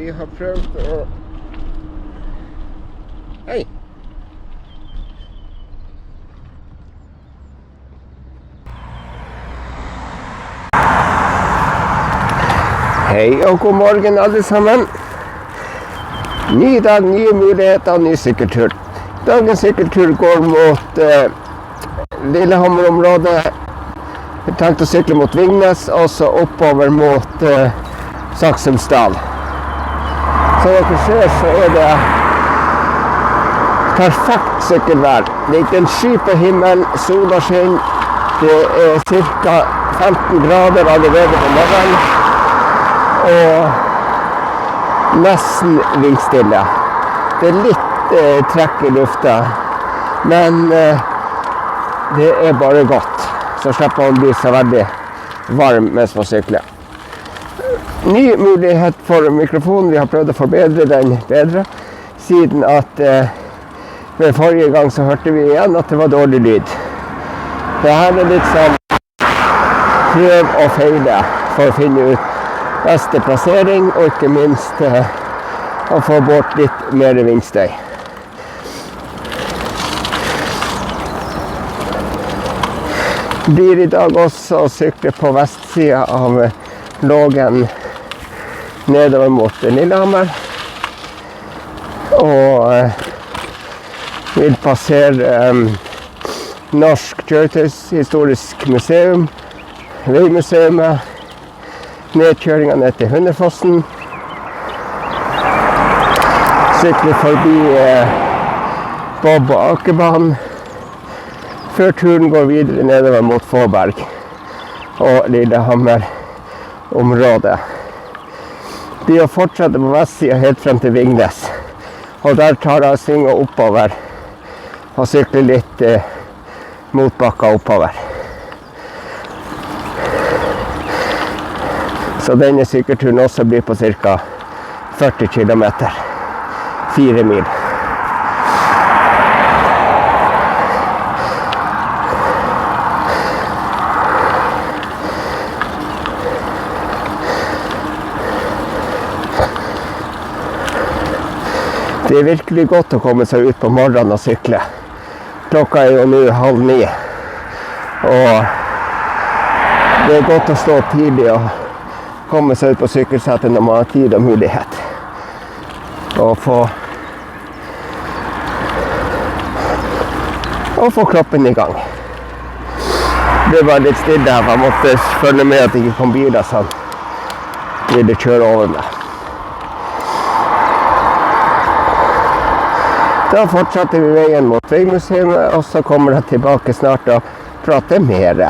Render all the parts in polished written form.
Vi har prøvd å... Hei! Hei og god morgen alle sammen. Ny dag, nye muligheter, ny sykkeltur. Dagens sykkeltur går mot Lillehammer-området. Jeg tenkte å sykle mot Vingnes, og så oppover mot Saksumsdal. Som dere ser, så er det perfekt sykkelvær. Det er ikke en sky på himmelen, sola skinner. Det er ca. 15 grader allerede på morgenen. Og nesten vindstille. Det er litt trekk i lufta, men det er bare godt. Så slipper man bli så veldig varm mens man sykler. Ny mulighet for mikrofonen. Vi har prøvd å forbedre den bedre, siden at ved forrige gang så hørte vi igjen at det var dårlig lyd. Det her er litt sånn prøv og feile for å finne ut beste plassering, og ikke minst å få bort litt mer vindstøy. Blir i dag også å sykle på vestsiden av Lågen nedover mot Lillehammer. Og vil passere Norsk Kjøretøyshistorisk museum, Veimuseet, nedkjøringen ned til Hunderfossen. Sykler forbi Bob- og Akerbanen. Før turen går videre nedover mot Fåberg og Lillehammer-området. De har fortsatt på vestsiden helt frem til Vingnes. Og der tar jeg svinget oppover og sykler litt motbakka oppover. Så denne sykkelturen også blir på ca. 40 kilometer. 4 mil. Det er virkelig godt å komme seg ut på morgenen og sykle. Klokka er jo nå 8:30. Og det er godt å stå tidlig og komme seg ut på sykkelsettet når man har tid og mulighet. Og få kroppen i gang. Det var litt stille her, jeg måtte følge med at det ikke kom biler som ville kjøre over meg. Da fortsetter vi veien mot Veimuseet, og så kommer jeg tilbake snart og prater mer.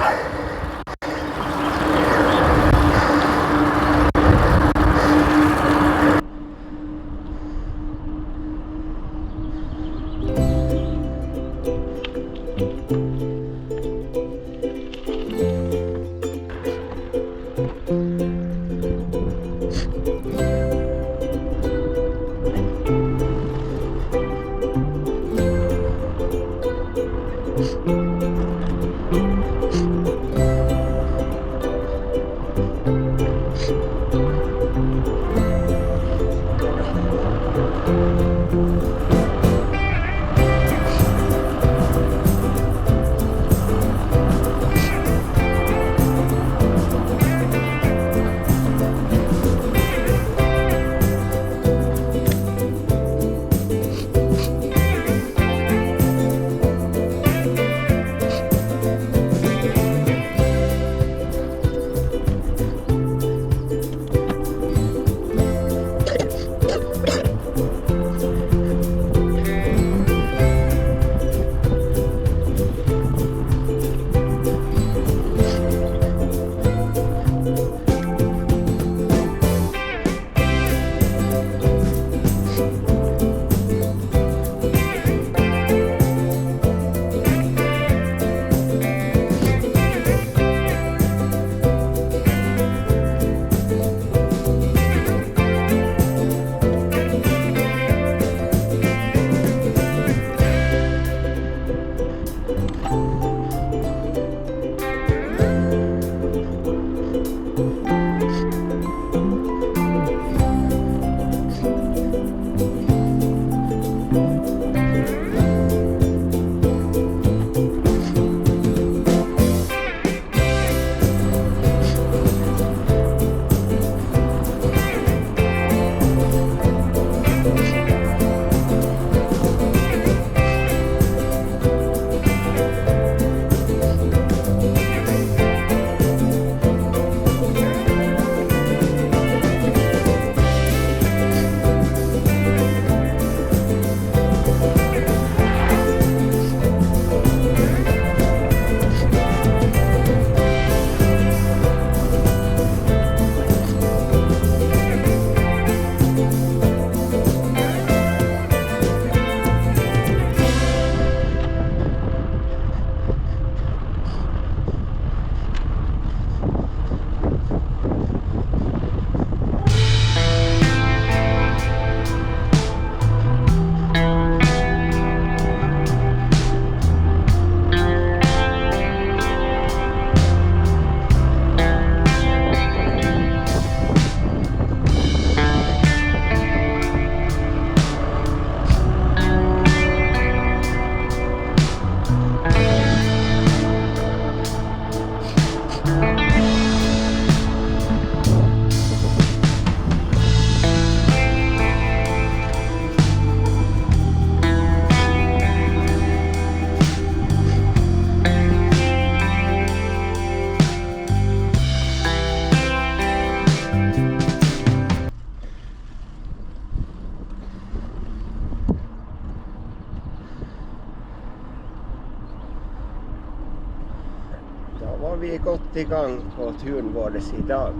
var vi godt i gang på turen vår i dag.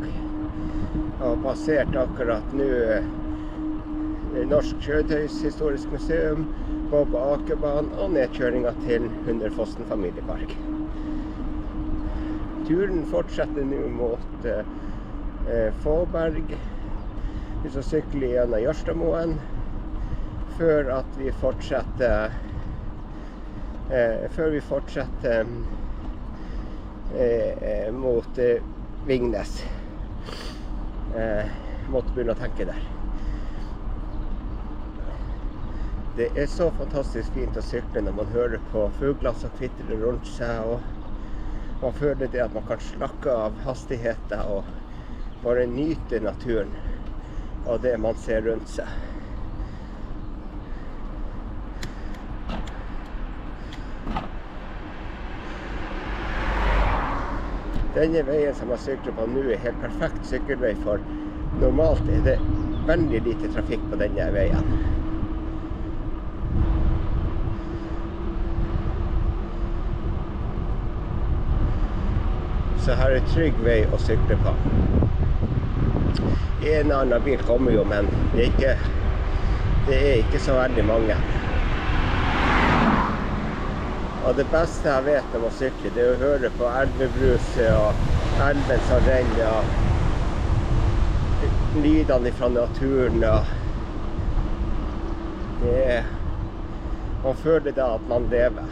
Og passert akkurat nå Norsk Kjøretøyshistorisk museum, Bob Akerbanen og nedkjøringen til Hunderfossen familiepark. Turen fortsetter nå mot Fåberg. Vi skal sykle gjennom Jørstadmoen før vi fortsetter mot Vingnes. Måtte begynne å tenke der. Det er så fantastisk fint å sykle når man hører på fugler som kvitrer rundt seg, og man føler det at man kan slakke av hastigheten og bare nyte naturen og det man ser rundt seg. Denne veien som jeg sykler på nå er helt perfekt sykkelvei, for normalt er det veldig lite trafikk på denne veien. Så her er trygg vei å sykle på. En annen bil kommer jo, men det er ikke så veldig mange. Og det beste jeg vet om å sykle, det er å høre på elvebruset og elven som renner, og lydene fra naturen. Man føler da at man lever.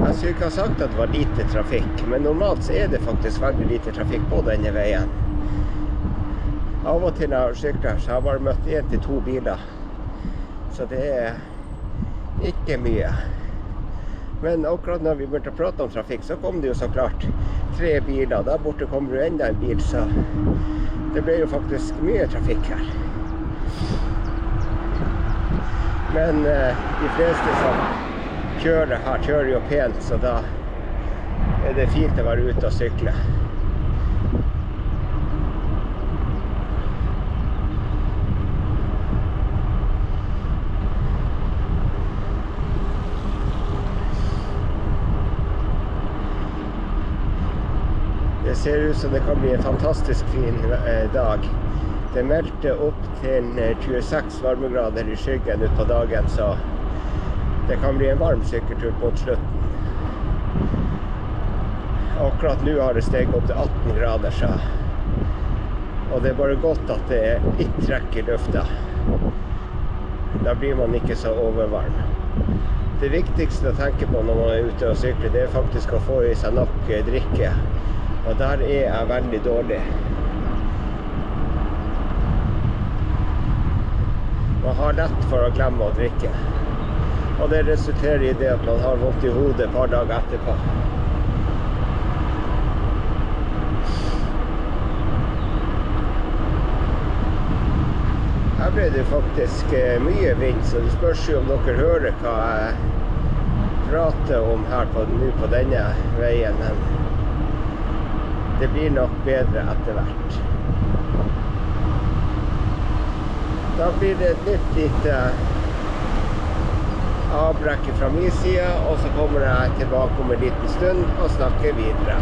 Jeg skulle ikke ha sagt at det var lite trafikk, men normalt så er det faktisk veldig lite trafikk på denne veien. Av og til når jeg sykler, så har jeg bare møtt 1 til 2 biler. Så det er ikke mye. Men akkurat når vi begynte å prate om trafikk, så kom det jo så klart 3 biler. Der borte kommer jo enda en bil, så det ble jo faktisk mye trafikk her. Men de fleste som kjører her, kjører jo pent, så da er det fint å være ute og sykle. Det ser ut som det kan bli en fantastisk fin dag. Det meldte opp til 26 varmegrader i skyggen ut på dagen, så det kan bli en varm sykkeltur mot slutten. Akkurat nå har det steget opp til 18 grader, så. Og det er bare godt at det er litt trekk i lufta. Da blir man ikke så overvarm. Det viktigste å tenke på når man er ute og sykler, det er faktisk å få i seg nok drikke. Og der er jeg veldig dårlig. Man har lett for å glemme å drikke. Og det resulterer i det at man har vondt i hodet et par dager etterpå. Her ble det faktisk mye vind, så det spørs jo om dere hører hva jeg prater om her på denne veien. Men det blir nok bedre etter hvert. Da blir det et nytt lite avbrekk fra min side, og så kommer jeg tilbake om en liten stund og snakker videre.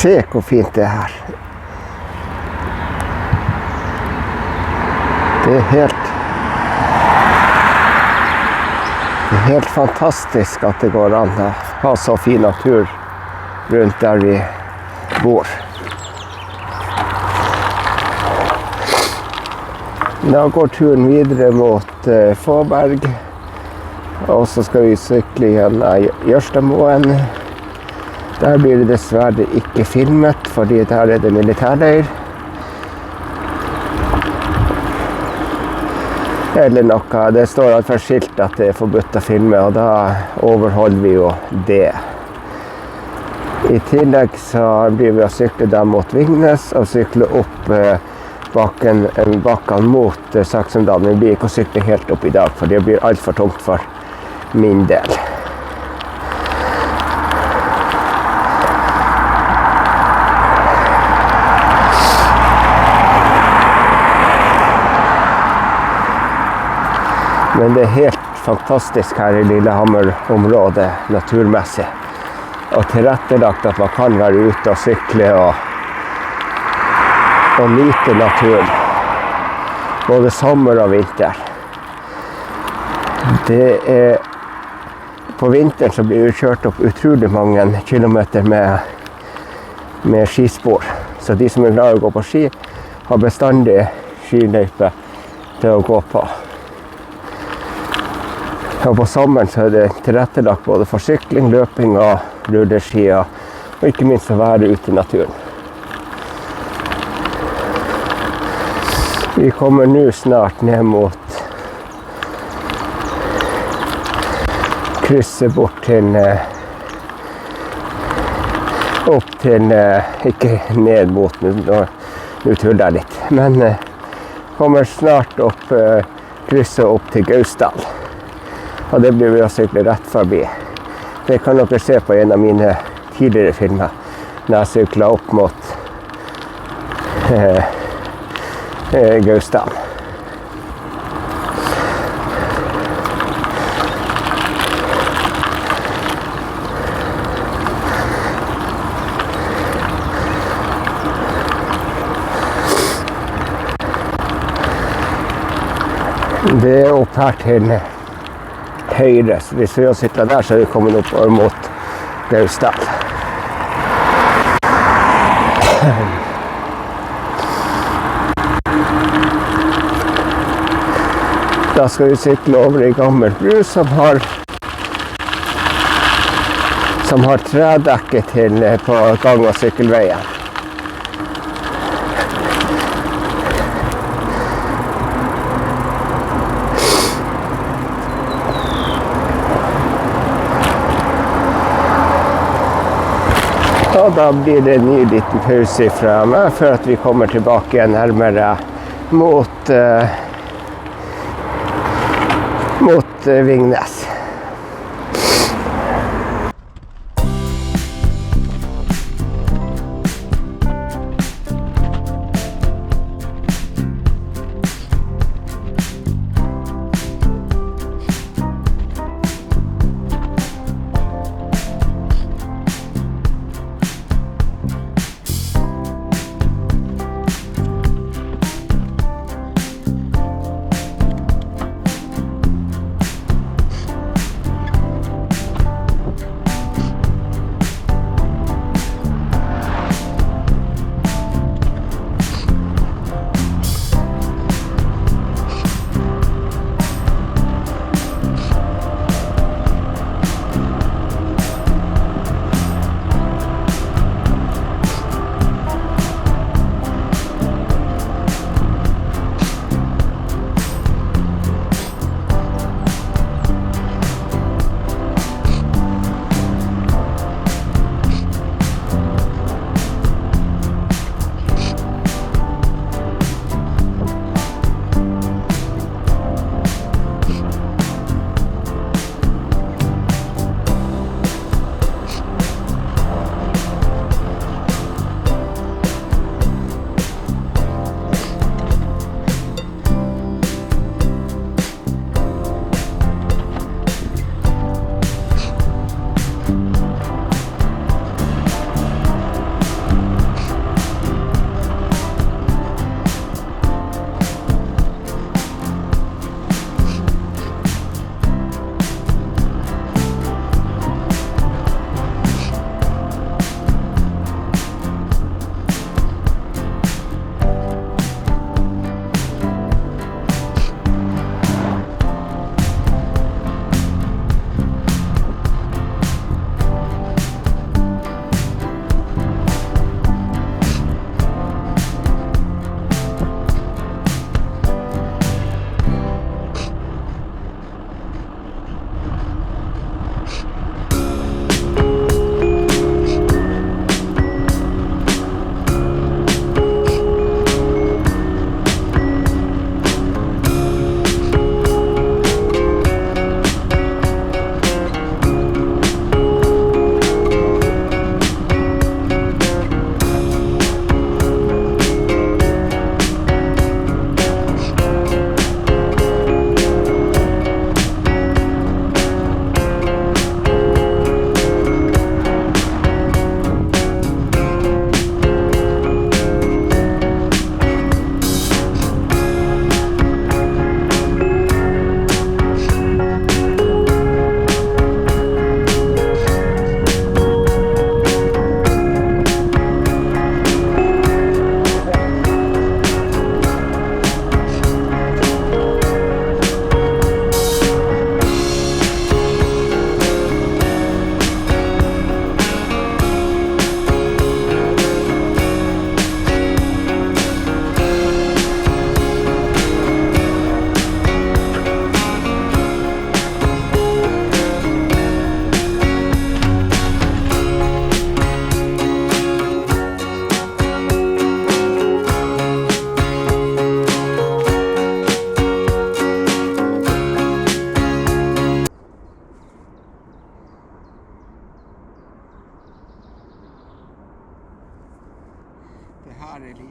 Se hvor fint det er her. Det er helt fantastisk at det går an å ha så fin natur rundt der vi bor. Da går turen videre mot Fåberg, og så skal vi sykle gjennom Jørstadmoen. Der blir det dessverre ikke filmet, fordi der er det militærleir. Eller noe. Det står i hvert fall skilt at det er forbudt å filme, og da overholder vi jo det. I tillegg så blir vi å sykle der mot Vingnes, og sykle opp bakken mot Saksumdalen. Vi blir ikke å sykle helt opp i dag, for det blir alt for tungt for min del. Men det er helt fantastisk her i Lillehammer-området naturmessig. Og tilrettelagt at man kan være ute og sykle og nyte naturen. Både sommer og vinter. På vinteren så blir det kjørt opp utrolig mange kilometer med skispor. Så de som er glad i å gå på ski, har bestandig skiløype til å gå på. Og på sommeren så er det tilrettelagt både for sykling, løping og rulleski, og ikke minst å være ute i naturen. Vi kommer nå snart ned mot krysset bort til opp til ikke ned mot nå tuller jeg litt, men kommer snart opp krysset opp til Gausdal. Og det blir vi å sykle rett forbi. Det kan dere se på en av mine tidligere filmer, når jeg syklet opp mot Gausdal. Det er opp her til høyre, så hvis vi har syklet der, så er vi kommet opp mot Gausdal. Da skal vi sykle over i gammel bru som har tredekke på gang- og sykkelveien. Og da blir det en ny liten pause fra meg, før at vi kommer tilbake nærmere mot Vingnes.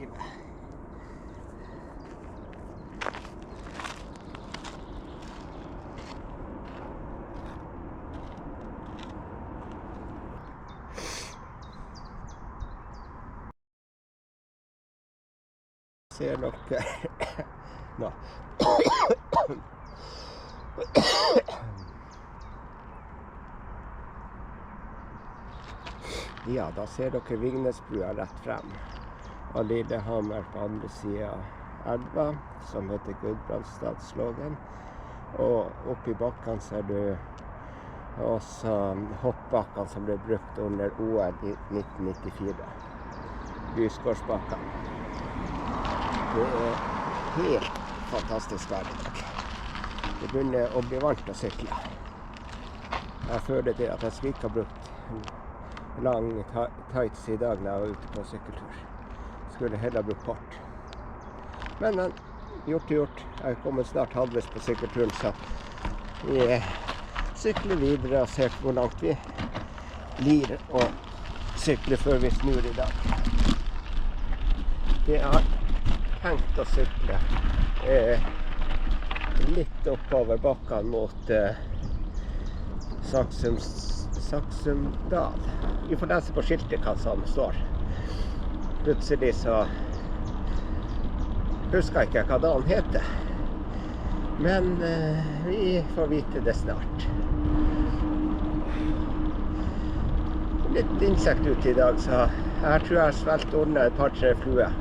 livet. Ser dere nå. Ja, da ser dere Vignesbrua rett frem. Og Lillehammer på andre siden av elva, som heter Gudbrandstadslågen. Og oppe i bakken ser du også hoppbakken som ble brukt under OL i 1994. Bysgårdsbakken. Det er helt fantastisk vær i dag. Det begynner å bli varmt å sykle. Jeg føler det at jeg skulle ikke ha brukt lang tights i dag når jeg var ute på sykkeltur. Skulle heller brukt kort. Men gjort er gjort. Jeg er kommet snart halvveis på sykkelturen, så vi sykler videre og ser hvor langt vi lir å sykle før vi snur i dag. Det har tenkt å sykle litt oppover bakken mot Saksumdal. Vi får lese på skiltet hva som står. Plutselig så husker jeg ikke hva dagen heter. Men vi får vite det snart. Litt insekt ute i dag, så her tror jeg har svelget unna et par-tre fluer.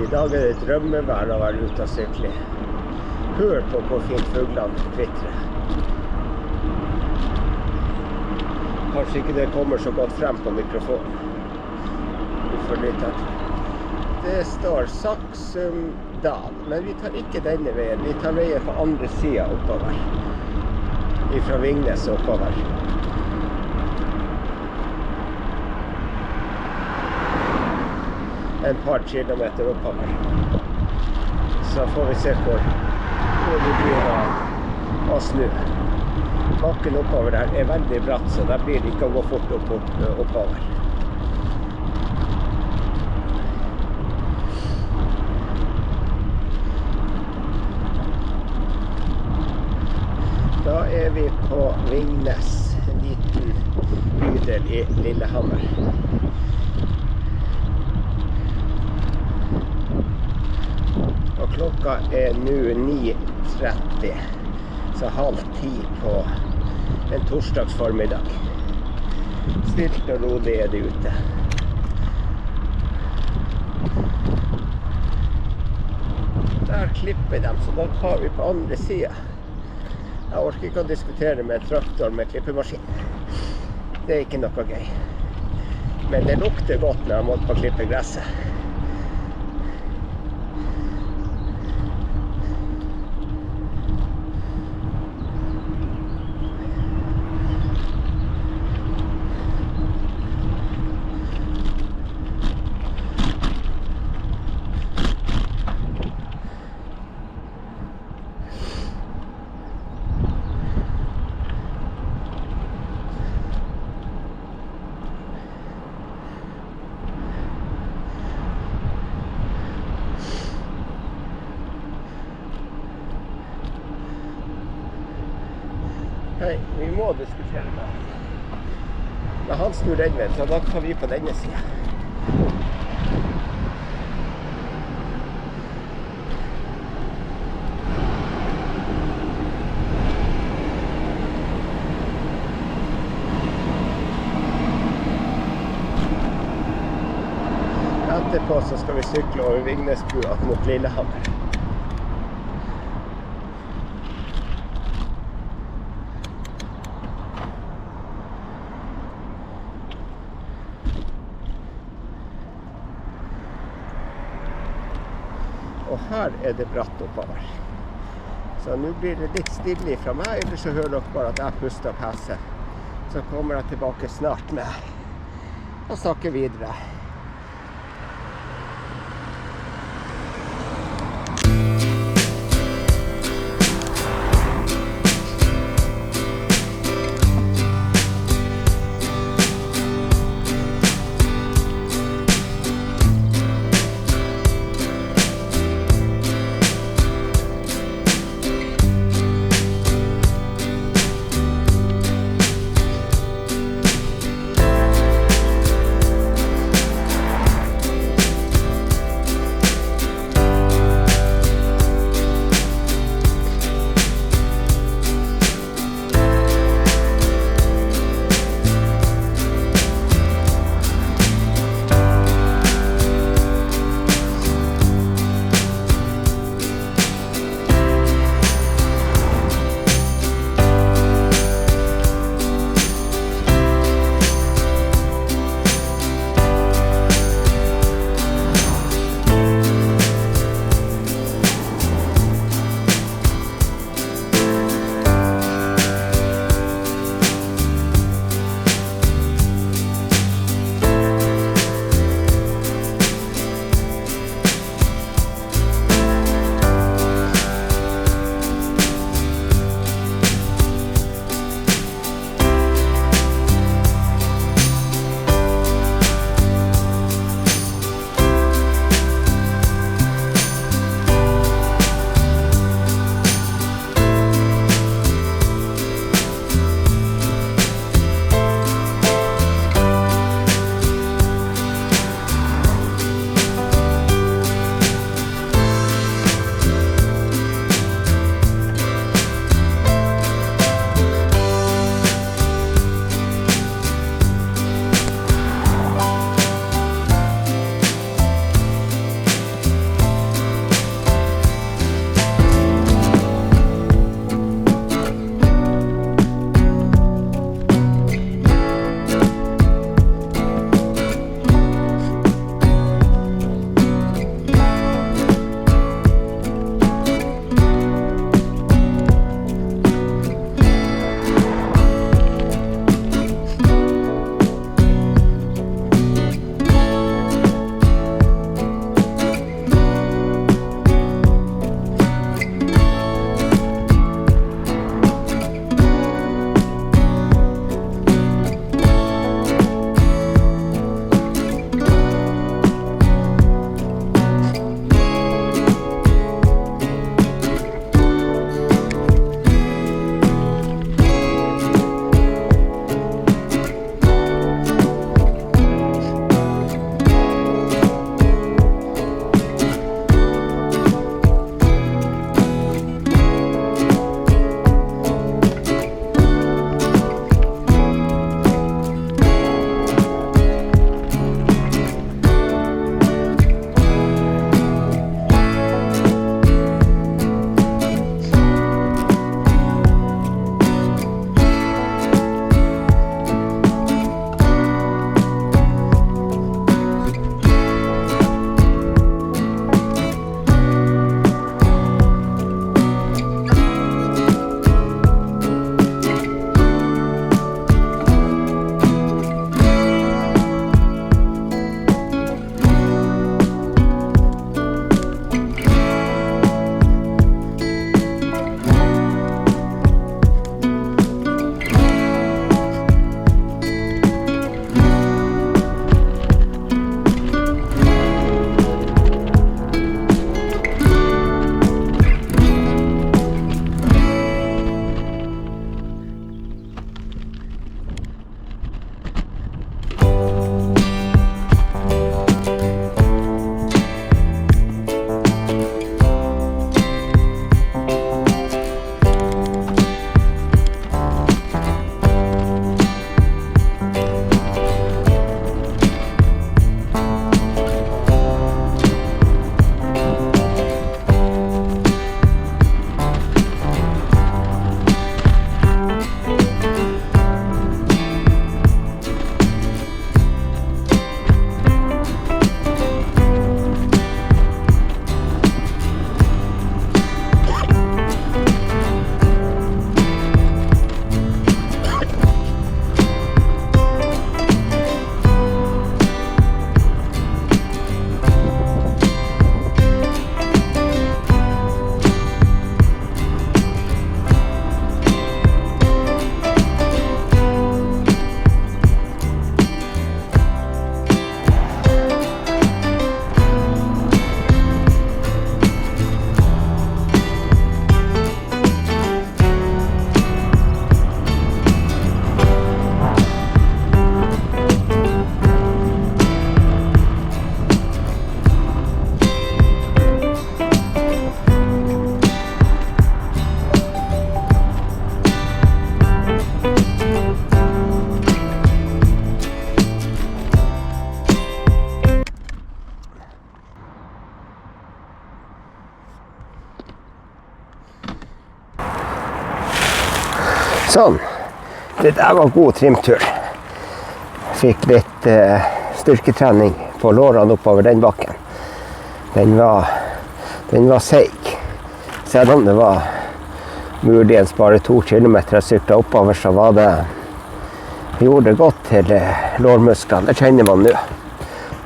I dag er det drømmevær å være ute og sykle. Hør på hvor fint fuglene kvitrer. Kanskje ikke det kommer så godt frem på mikrofonen. Vi får litt etter. Det står Saksumdal, men vi tar ikke denne veien. Vi tar veien på andre siden oppover. Fra Vignes oppover. En par kilometer oppover. Så får vi se hvor vi blir å snu. Bakken oppover der er veldig bratt, så der blir det ikke å gå fort oppover. Da er vi på Vignes, en liten bydel i Lillehammer. Og klokka er nå 9:30, så 9:30 på en torsdags formiddag. Stilt og rolig er det ute. Der klipper de, så da tar vi på andre siden. Jeg orker ikke å diskutere med en traktor med klippemaskin. Det er ikke noe gøy. Men det lukter godt når jeg må på klippe gresset. Hei, vi må diskutere det. Men han snur den veien, så da tar vi på denne siden. Etterpå så skal vi sykle over Vignesbrua mot Lillehammer. Og her er det bratt oppover. Så nå blir det litt stille fra meg, eller så hører dere bare at jeg puster og peser. Så kommer jeg tilbake snart med å snakke videre. Sånn. Det der var god trimtur. Fikk litt styrketrening på lårene oppover den bakken. Den var seig. Selv om det var muligens bare 2 kilometer jeg syklet oppover, så var det gjorde det godt til lårmusklene. Det kjenner man nå.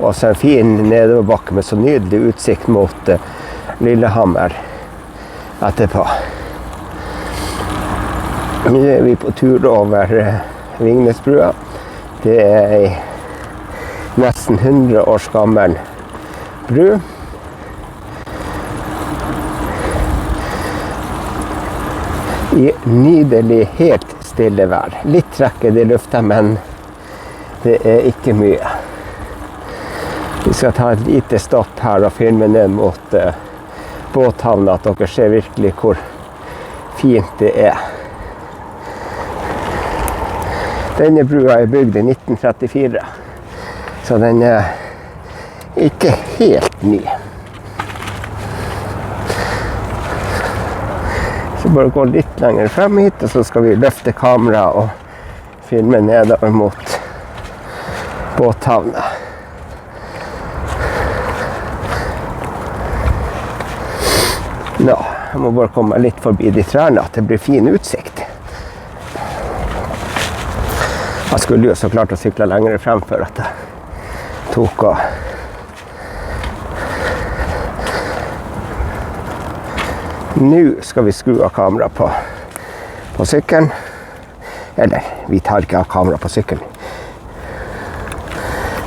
Og så en fin nedoverbakke med så nydelig utsikt mot Lillehammer etterpå. Nå er vi på tur over Vingnesbrua. Det er en nesten 100 års gammel bru. I nydelig, helt stille vær. Litt trekket i lufta, men det er ikke mye. Vi skal ta et lite stopp her og filme ned mot båthavna, at dere ser virkelig hvor fint det er. Denne brua er bygd i 1934, så den er ikke helt ny. Så bare gå litt lenger frem hit, og så skal vi løfte kamera og filme nedover mot båthavna. Nå, jeg må bare komme litt forbi de trærne, at det blir fin utsikt. Jeg skulle jo så klart å sykle lenger frem før at jeg tok og nå skal vi skru av kamera på sykkelen. Eller, vi tar ikke av kamera på sykkelen.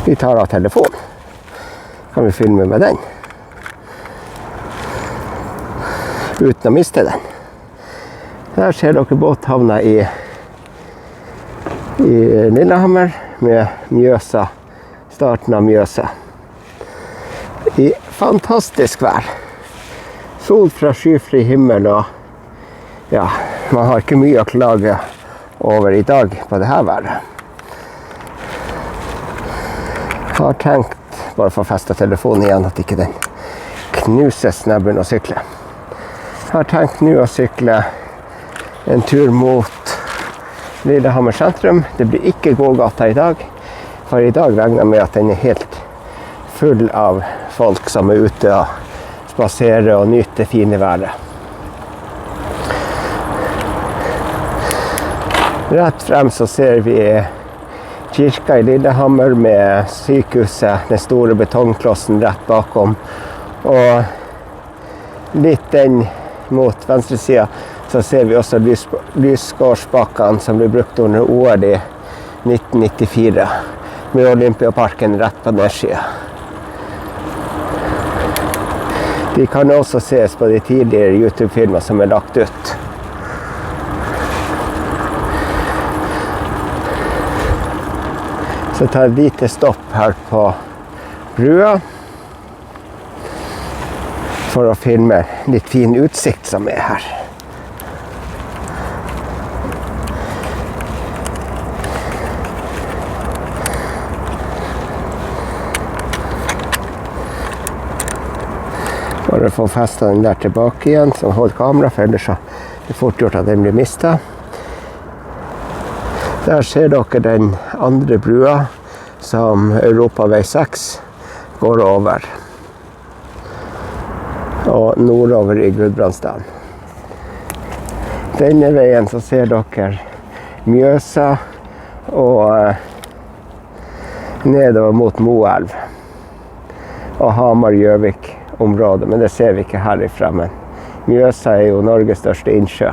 Vi tar av telefonen. Kan vi filme med den? Uten å miste den. Her ser dere båthavna i Lillehammer med Mjøsa, starten av Mjøsa. I fantastisk vær. Sol fra skyfri himmel, og ja, man har ikke mye å klage over i dag på det her været. Jeg har tenkt, bare for å feste telefonen igjen, at ikke den knuses når jeg begynner å sykle. Jeg har tenkt nå å sykle en tur mot Lillehammer sentrum. Det blir ikke gågata i dag, for i dag regner jeg med at den er helt full av folk som er ute og spaserer og nyter det fine været. Rett frem så ser vi kirka i Lillehammer med sykehuset, den store betongklossen rett bakom, og litt den mot venstre sida så ser vi også Lysgårdsbakkene som ble brukt under OL i 1994 med Olympiaparken rett på nedsida. De kan også ses på de tidligere YouTube-filmer som er lagt ut. Så tar jeg et lite stopp her på brua for å filme litt fin utsikt som er her. Bare få festet den der tilbake igjen, så hold kamera, for ellers er det fort gjort at den blir mistet. Der ser dere den andre brua som Europavei 6 går over. Og nordover i Gudbrandsdalen. Denne veien så ser dere Mjøsa og nedover mot Moelv og Hamar-Gjøvik-området, men det ser vi ikke herifra. Men Mjøsa er jo Norges største innsjø.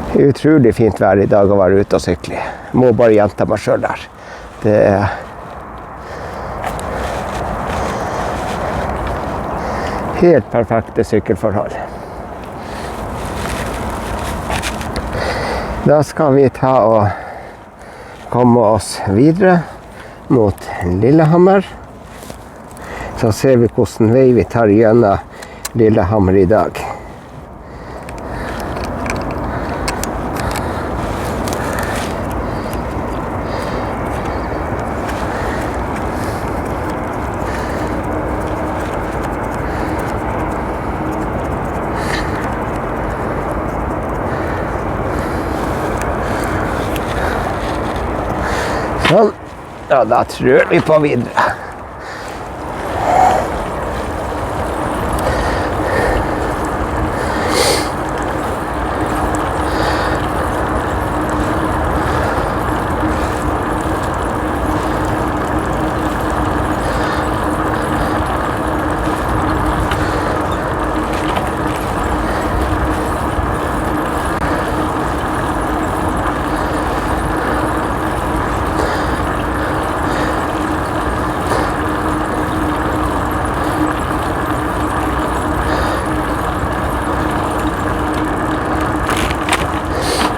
Det er utrolig fint vær i dag å være ute og sykle. Må bare gjenta meg selv der. Det er helt perfekte sykkelforhold. Da skal vi ta og komme oss videre mot Lillehammer. Så ser vi hvordan vei vi tar gjennom Lillehammer i dag. Sånn. Ja, da tror vi på videre.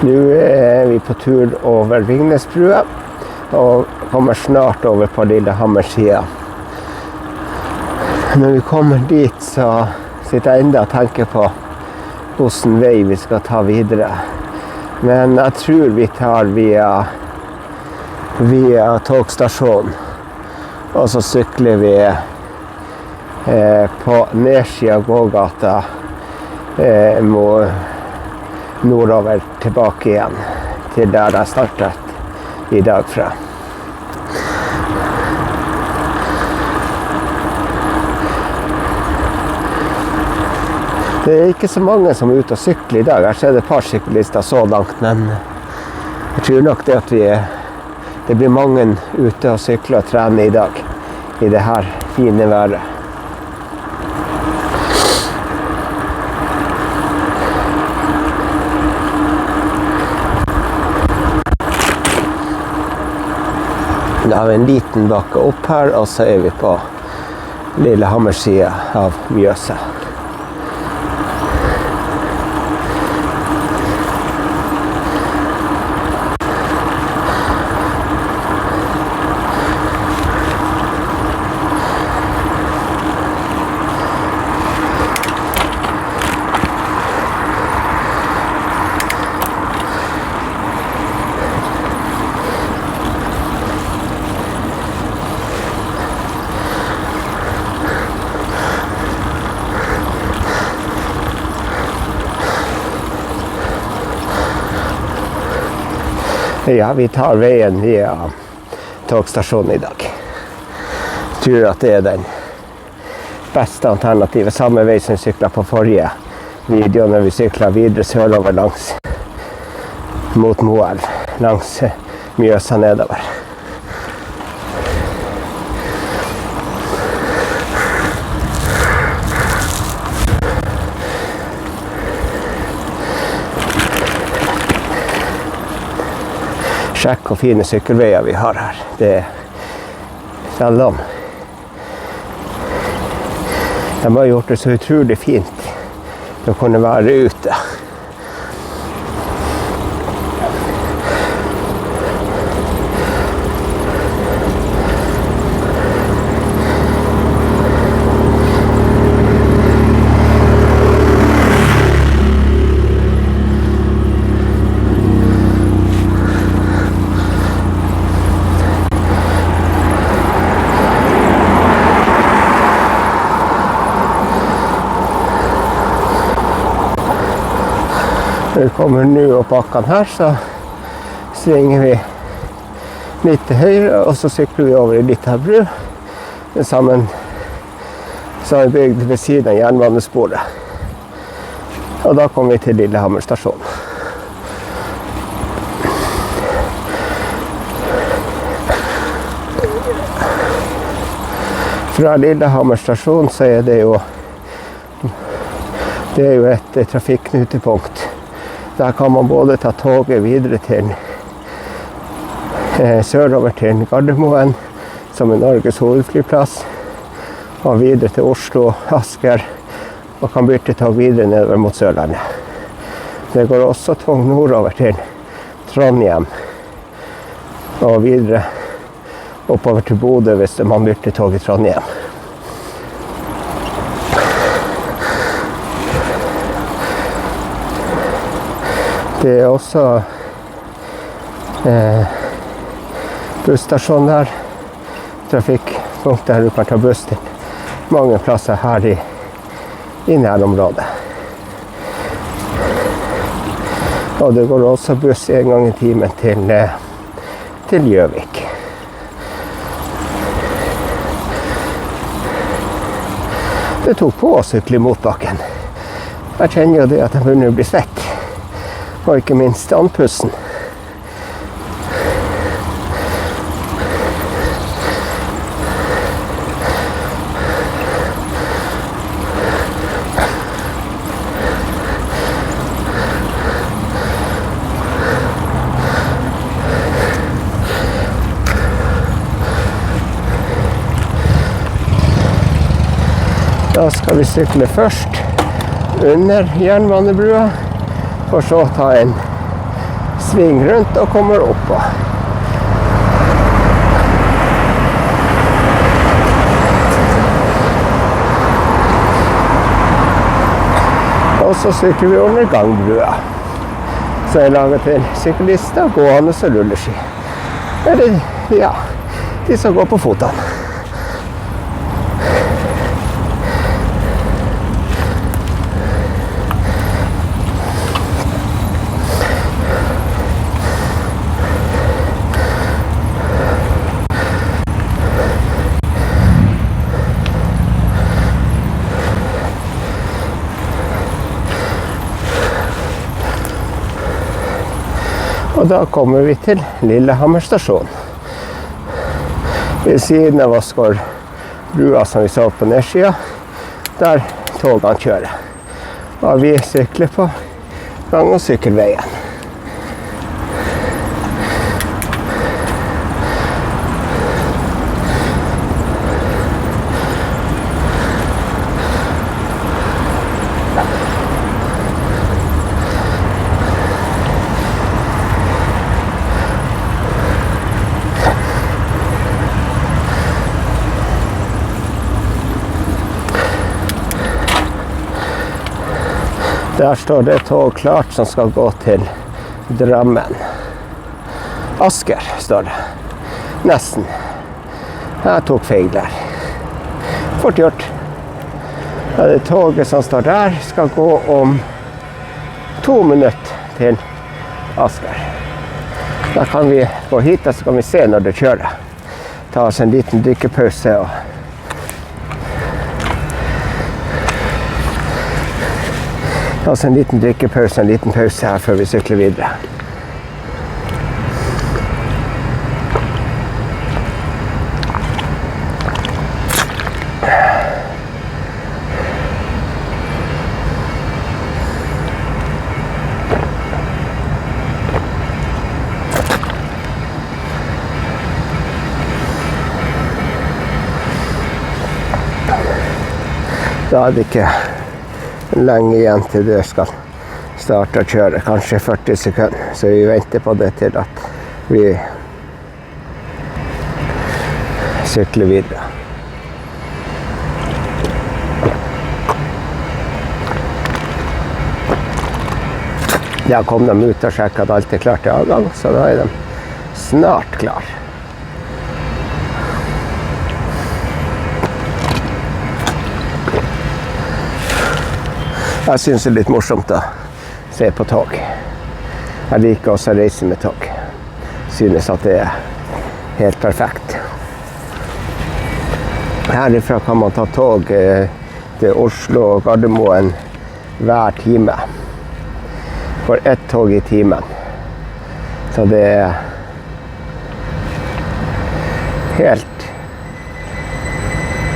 Nå er vi på tur over Ringnesbrua og kommer snart over på Lillehammer-siden. Når vi kommer dit, så sitter jeg enda og tenker på hvilken vei vi skal ta videre. Men jeg tror vi tar via togstasjonen, og så sykler vi på nedsiden av gågata nordover tilbake igjen til der jeg startet i dag fra. Det er ikke så mange som er ute og sykler i dag. Her ser det et par syklister så langt, men jeg tror nok det at det blir mange ute og sykler og trener i dag, i det her fine været. Da har vi en liten bakke opp her, og så er vi på Lillehammer-siden av Mjøsa. Ja, vi tar veien via togstasjonen i dag. Jeg tror at det er den beste alternativet. Samme vei som vi syklet på forrige video når vi syklet videre sørover langs mot Moelv, langs Mjøsa nedover. Sjekk hvor fine sykkelveier vi har her. Det er selv om de har gjort det så utrolig fint å kunne være ute. Når vi kommer nå opp bakken her, så svinger vi litt til høyre, og så sykler vi over i Lita bru, sammen som er bygd ved siden av jernbanesporet. Og da kommer vi til Lillehammer stasjon. Fra Lillehammer stasjon så er det jo et trafikknutepunkt. Der kan man både ta toget videre til sørover til Gardermoen, som er Norges hovedflyplass, og videre til Oslo, Asker, og kan bytte tog videre nedover mot Sørlandet. Det går også tog nordover til Trondheim, og videre oppover til Bodø hvis man bytter tog i Trondheim. Det er også busstasjon der, trafikkpunkt der du kan ta buss til mange plasser her i nærområdet. Og det går også buss en gang i timen til Gjøvik. Det tok på å sykle i motbakken. Jeg kjenner jo det at jeg begynner å bli svett. Og ikke minst andpusten. Da skal vi sykle først under jernbanebrua, for så ta en sving rundt og kommer oppå. Og så sykler vi under gangbrua, så er laget til syklister, gående og rulleski. Eller, ja, de som går på fotene. Og da kommer vi til Lillehammer stasjon. Ved siden av oss går brua som vi så på nedsida, der togene kjører. Og vi sykler på gang- og sykkelveien. Der står det tog klart som skal gå til Drammen. Asker står det. Nesten. Jeg tok feil der. Fort gjort. Det toget som står der skal gå om 2 minutter til Asker. Da kan vi gå hit, og så kan vi se når det kjører. Ta oss en liten drikkepause og ta oss en liten drikkepause, en liten pause her før vi sykler videre. Da er det ikke lenge igjen til det skal starte å kjøre, kanskje 40 sekunder, så vi venter på det til at vi sykler videre. Da kom de ut og sjekket at alt er klart til avgang, så da er de snart klar. Jeg synes det er litt morsomt å se på tog. Jeg liker også å reise med tog. Synes at det er helt perfekt. Herifra kan man ta tog til Oslo og Gardermoen hver time. For 1 tog i timen. Så det er helt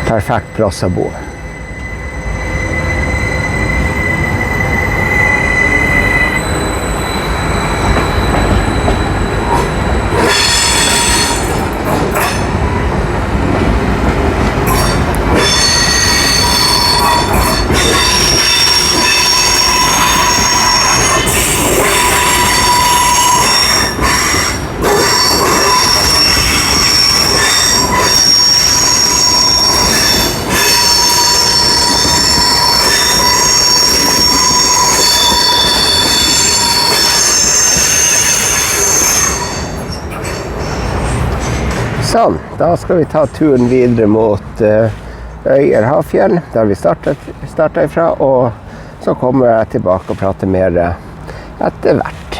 perfekt plass å bo. Sånn, da skal vi ta turen videre mot Øyer Hafjell, der vi startet ifra, og så kommer jeg tilbake og prater mer etter hvert.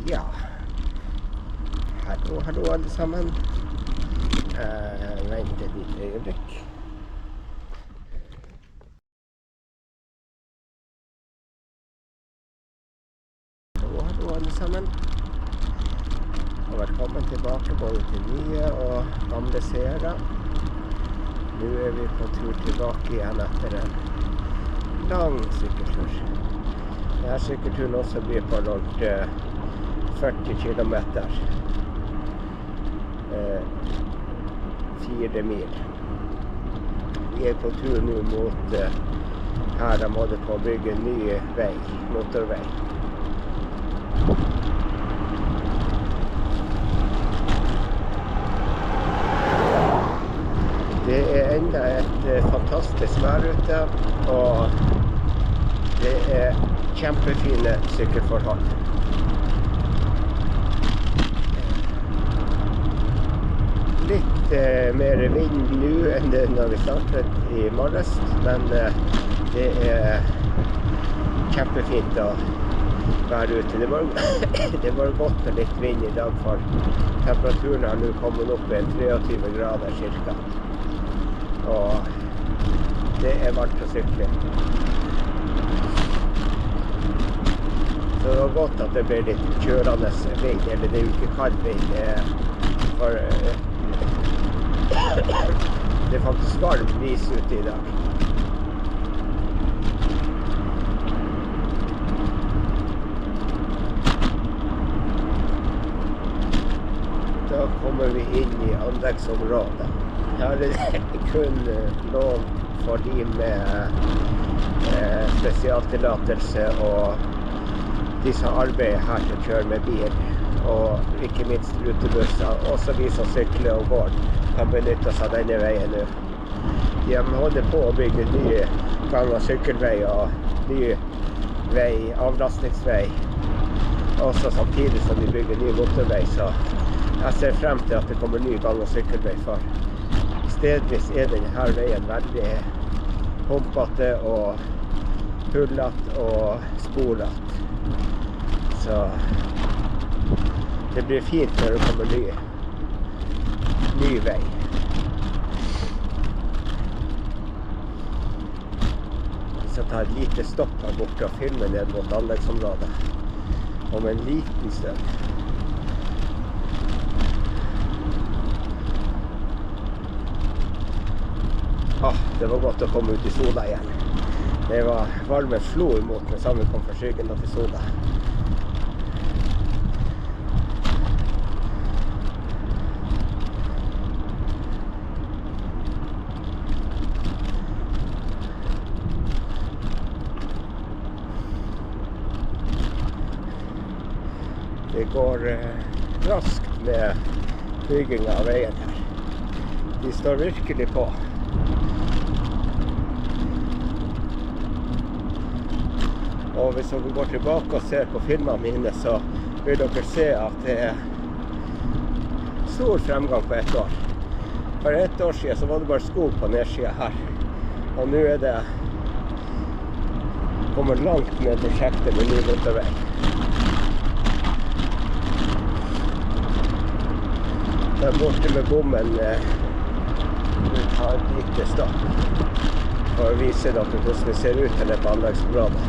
Ja. Hallo, hallo alle sammen. Vent et lite øyeblikk. Hallo alle sammen. Og velkommen tilbake både til nye og gamle seere. Nå er vi på tur tilbake igjen etter en lang sykkeltur. Denne sykkelturen også blir på rundt 40 kilometer. 4 mil. Vi er på tur nå mot her de holder på å bygge en ny vei, motorvei. Det er enda et fantastisk vær ute, og det er kjempefine sykkelforhold. Litt mer vind nå enn det når vi startet i morges, men det er kjempefint å være ute. Det var godt med litt vind i dag, for temperaturen har nå kommet opp i 23 grader cirka. Og det er varmt å sykle. Så det var godt at det ble litt kjørende vind, eller det er jo ikke kald vind, for det er faktisk varm bris ute i dag. Da kommer vi inn i anleggsområdet. Her er det kun lov for de med spesialtillatelse og de som arbeider her til å kjøre med bil, og ikke minst rutebusser. Også de som sykler og går kan benytte seg av denne veien nå. De holder på å bygge nye gang- og sykkelvei og ny vei, avlastningsvei, også samtidig som de bygger ny motorvei. Så jeg ser frem til at det kommer ny gang- og sykkelvei, for stedvis er denne veien veldig humpete og hullete og sporete. Så det blir fint når det kommer ny vei. Så ta et lite stopp her borte og filme ned mot anleggsområdet om en liten stund. Det var godt å komme ut i sola igjen. Det var varmen slo imot med samme kom fra skyggen og til sola. Det går raskt med byggingen av veien her. De står virkelig på. Og hvis dere går tilbake og ser på filmene mine, så vil dere se at det er stor fremgang på ett år. For ett år siden så var det bare skog på nedsiden her. Og nå er det kommer langt med prosjektet med ny motorvei. Der borte med bommen vi tar et lite stopp for å vise dere hvordan det ser ut til på anleggsområdet.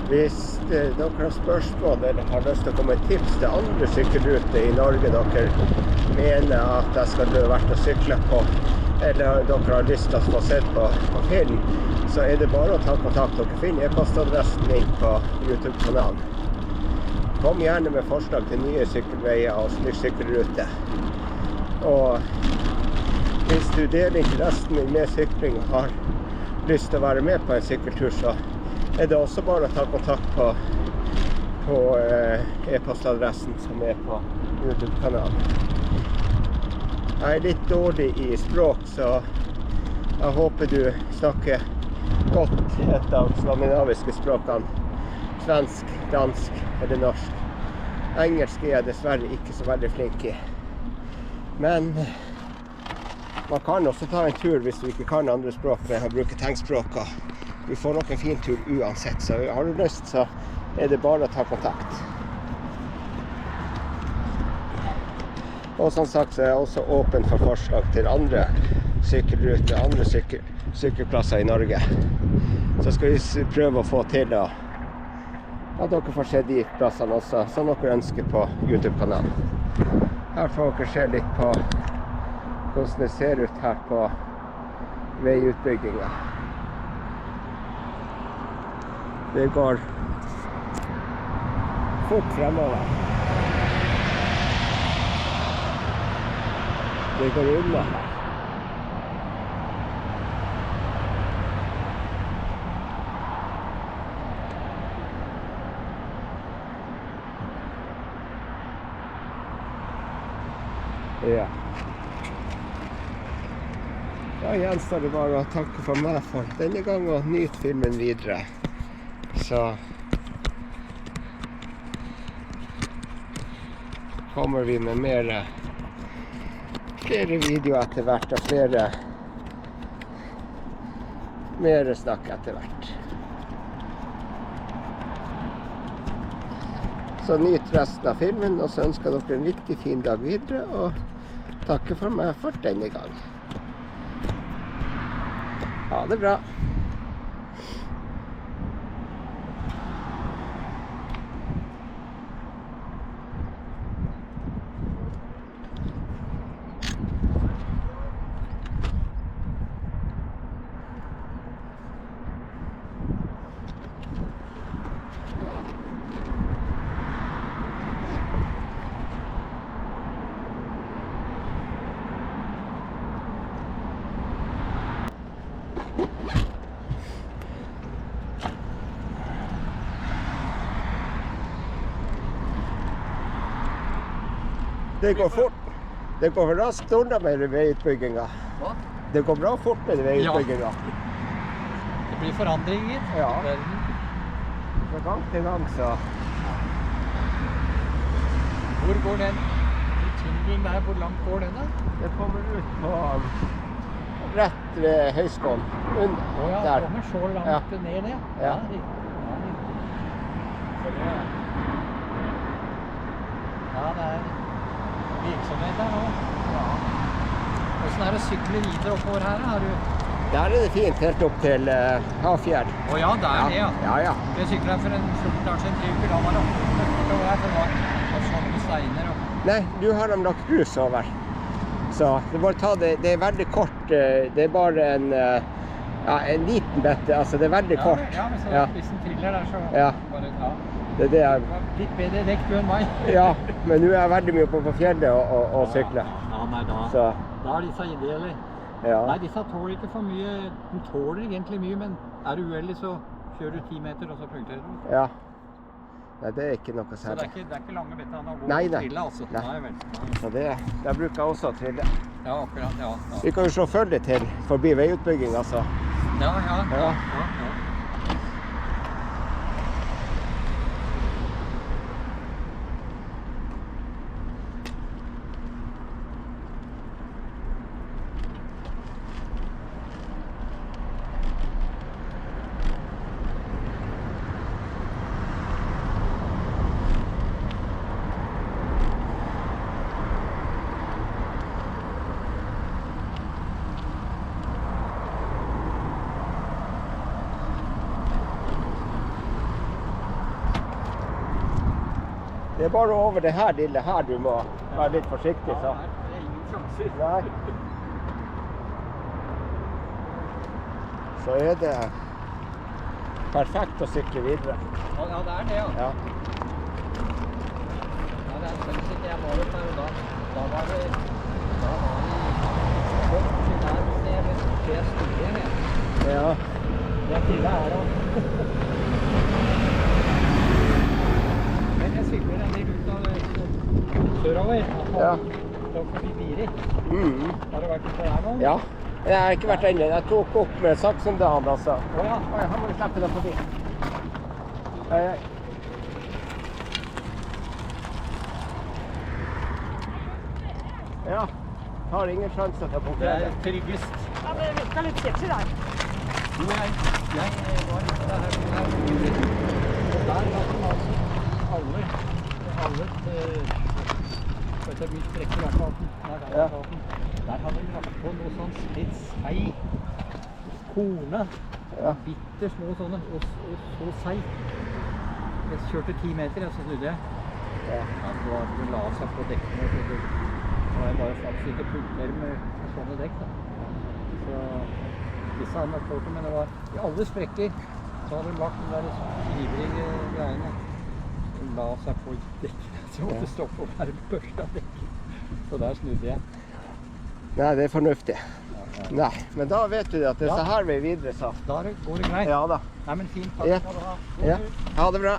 Hvis dere har spørsmål eller har lyst til å komme med tips til andre sykkelruter i Norge dere mener at jeg skulle vært å sykle på, eller dere har lyst til å få sett på film, så er det bare å ta kontakt. Dere finner e-postadressen min på YouTube-kanalen. Kom gjerne med forslag til nye sykkelveier og sykkelruter. Og hvis du deler interessen min med sykling og har lyst til å være med på en sykkeltur, så er det også bare å ta kontakt på e-postadressen som på YouTube-kanalen. Jeg litt dårlig i språk, så jeg håper du snakker godt et av skandinaviske språkene. Svensk, dansk eller norsk. Engelsk jeg dessverre ikke så veldig flink i. Men man kan også ta en tur hvis du ikke kan andre språk med å bruke tegnspråk. Vi får nok en fin tur uansett, så har du lyst så det bare å ta kontakt. Og som sagt så jeg også åpen for forslag til andre sykkelruter, andre sykkelplasser i Norge. Så skal vi prøve å få til at dere får se de plassene også, som dere ønsker på YouTube-kanalen. Her får dere se litt på hvordan det ser ut her på veiutbyggingen. Det går fort fremover. Det går unna her. Ja. Da gjenstår det bare å takke for meg for denne gang og nyte filmen videre. Så kommer vi med flere videoer etter hvert og mer snakk etter hvert. Så nyt resten av filmen, og så ønsker dere en riktig fin dag videre, og takke for meg for denne gang. Ha det bra. Det går fort. Det går raskt unna med veiutbyggingen. Hva? Det går bra fort med veiutbyggingen. Ja. Det blir forandringer. Ja. Fra gang til gang, så. Hvor går den? Tunnelen der, hvor langt går den da? Det kommer ut på rett ved høyskålen. Under. Ja, der. Det kommer så langt ned det. Ja. Ja, det virksomhet der nå. Ja. Hvordan det å sykle videre oppover her? Der det fint, helt opp til Hafjell. Ja, det det, ja. Ja. Jeg syklet her for en 14 år siden, 3 uker, da var det oppover her, for det var sånne steiner. Nei, du har de lagt grus over. Så det bare ta det, det veldig kort, det bare en liten bette, altså det veldig kort. Ja, men så hvis den triller der, så bare Det litt bedre dekk du enn meg. Ja, men nå jeg veldig mye på fjellet og sykle. Ja, nei, da disse ideelle. Ja. Nei, disse tåler ikke for mye. De tåler egentlig mye, men du uheldig, så kjører du 10 meter, og så punkterer du. Ja. Nei, det ikke noe særlig. Så det ikke lange bettene å gå og trille, altså. Nei, vel. Så der bruker jeg også å trille. Ja, akkurat, ja. Vi kan jo slå følge til forbi veiutbygging, altså. Ja. Det bare over det her lille her du må være litt forsiktig, så. Det ingen sjanser. Nei. Så det perfekt å sykle videre. Ja, det det, ja. Ja. Ja, det synes ikke jeg var oppe her, og da var det godt der nede, det store her. Ja. Det til det da. Men jeg sykler sørover. Ja. Så forbi Biri. Mm. Har du vært på der nå? Ja. Jeg har ikke vært ennå. Jeg tok opp med Saksendal, altså. Åja. Oi, her må vi slippe deg forbi. Hei, hei. Ja, har ingen sjanse til å Det konkurrere. er tryggest. Ja, det virka litt sketchy der. Jo, jeg var litt der her. Og der hadde man alle vet du, mye strekker i asfalten. Ja. Der hadde de lagt på noe sånn spetsei. Korne. Ja. Bitter små sånne. Og så sei. Jeg kjørte 10 meter, så snudde jeg. Ja. Ja, så var det la seg på dekkene. Så det var jeg bare faktisk ikke punkter med sånne dekk. Da. Så disse hadde nok tålt det, men det var i alle sprekker så hadde de lagt den der ivrige greiene. De la seg på dekk. Så jeg måtte stoppe og være børsta dekk. Så der snudde jeg. Nei, det er fornuftig. Nei, men da vet du at det er Ja. så her vi videre, sa. Da går det greit. Ja da. Nei, men fint. Takk Ja. skal du ha. Ja. Ha det bra.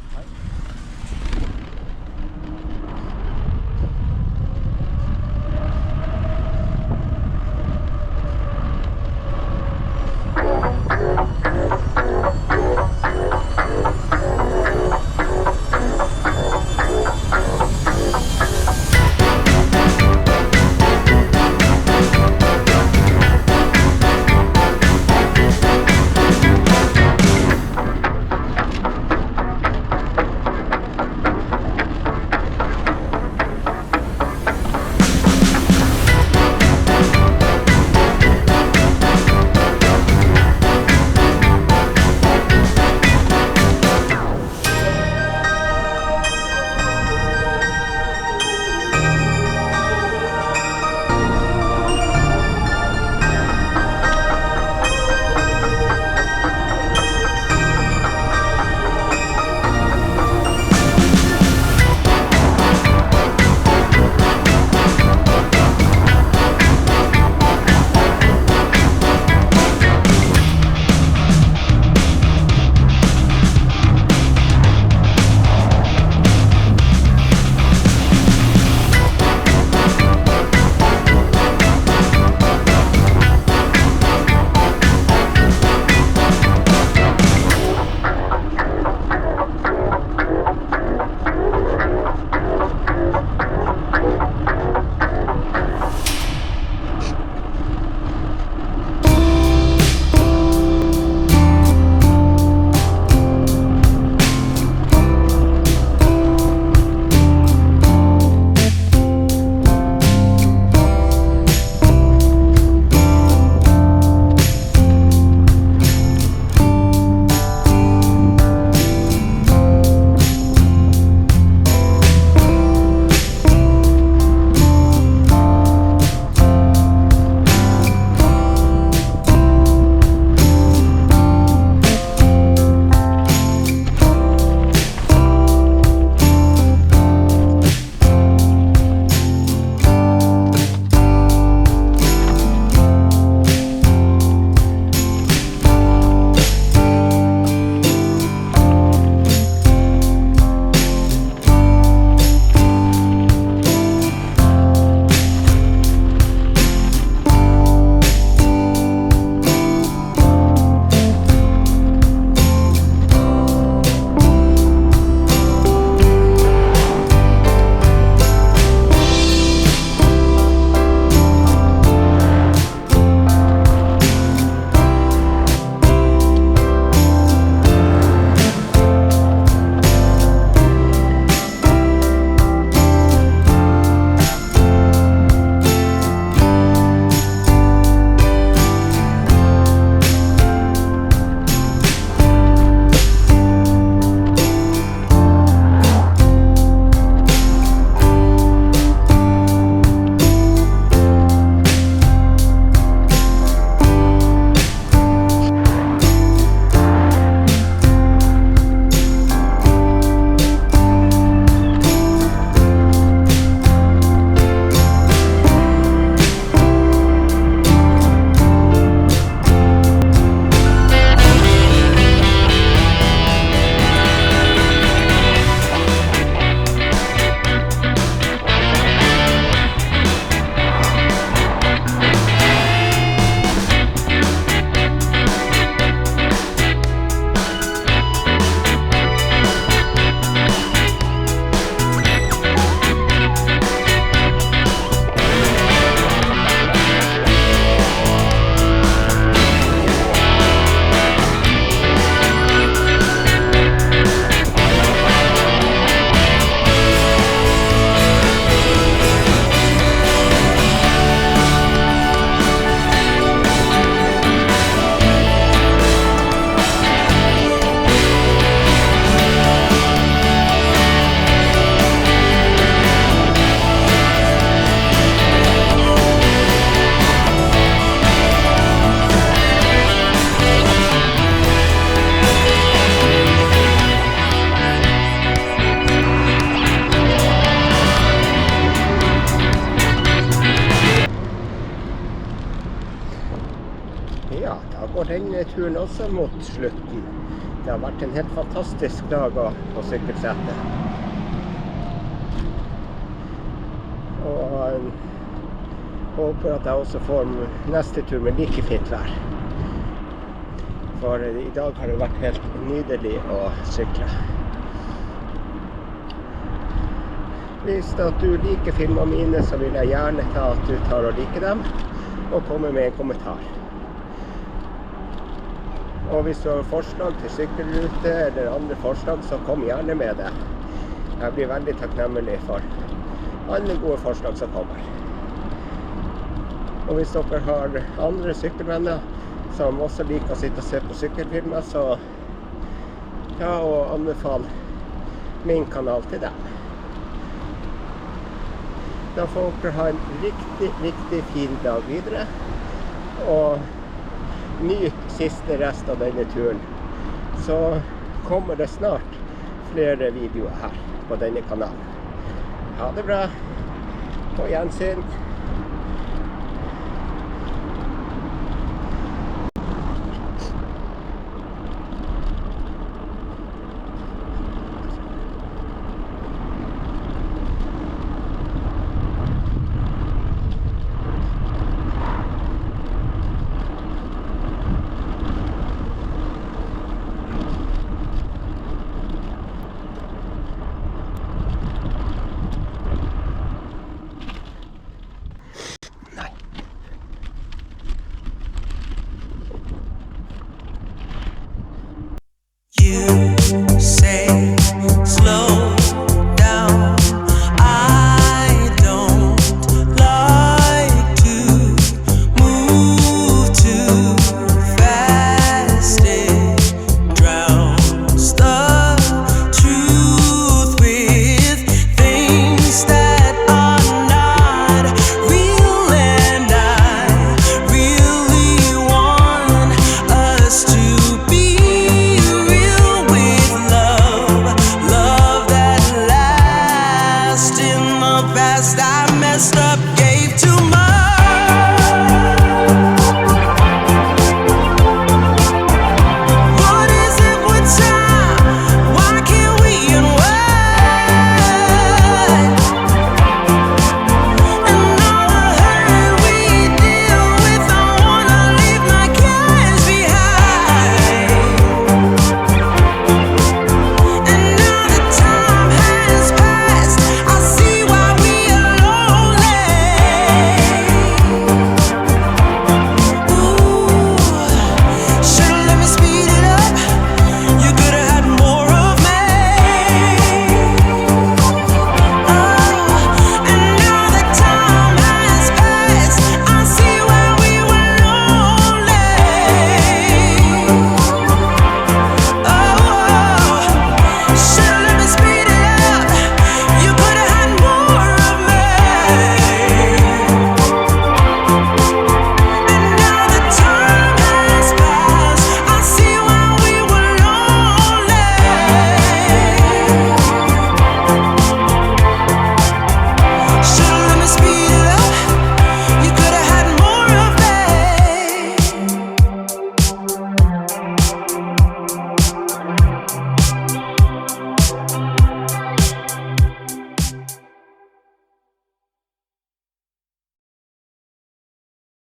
denne turen også mot slutten. Det har vært en helt fantastisk dag på sykkelsettet. Og håper at jeg også får neste tur med like fint vær. For i dag har det vært helt nydelig å sykle. Hvis at du liker filmene mine, så vil jeg gjerne ta at du tar og liker dem, og kommer med en kommentar. Og hvis du har forslag til sykkelrute eller andre forslag, så kom gjerne med det. Jeg blir veldig takknemlig for alle gode forslag som kommer. Og hvis dere har andre sykkelvenner som også liker å sitte og se på sykkelfilmer, så ta og anbefal min kanal til dem. Da får dere ha en riktig fin dag videre, og nyt siste rest av denne turen. Så kommer det snart flere videoer her på denne kanalen. Ha det bra, på gjensyn.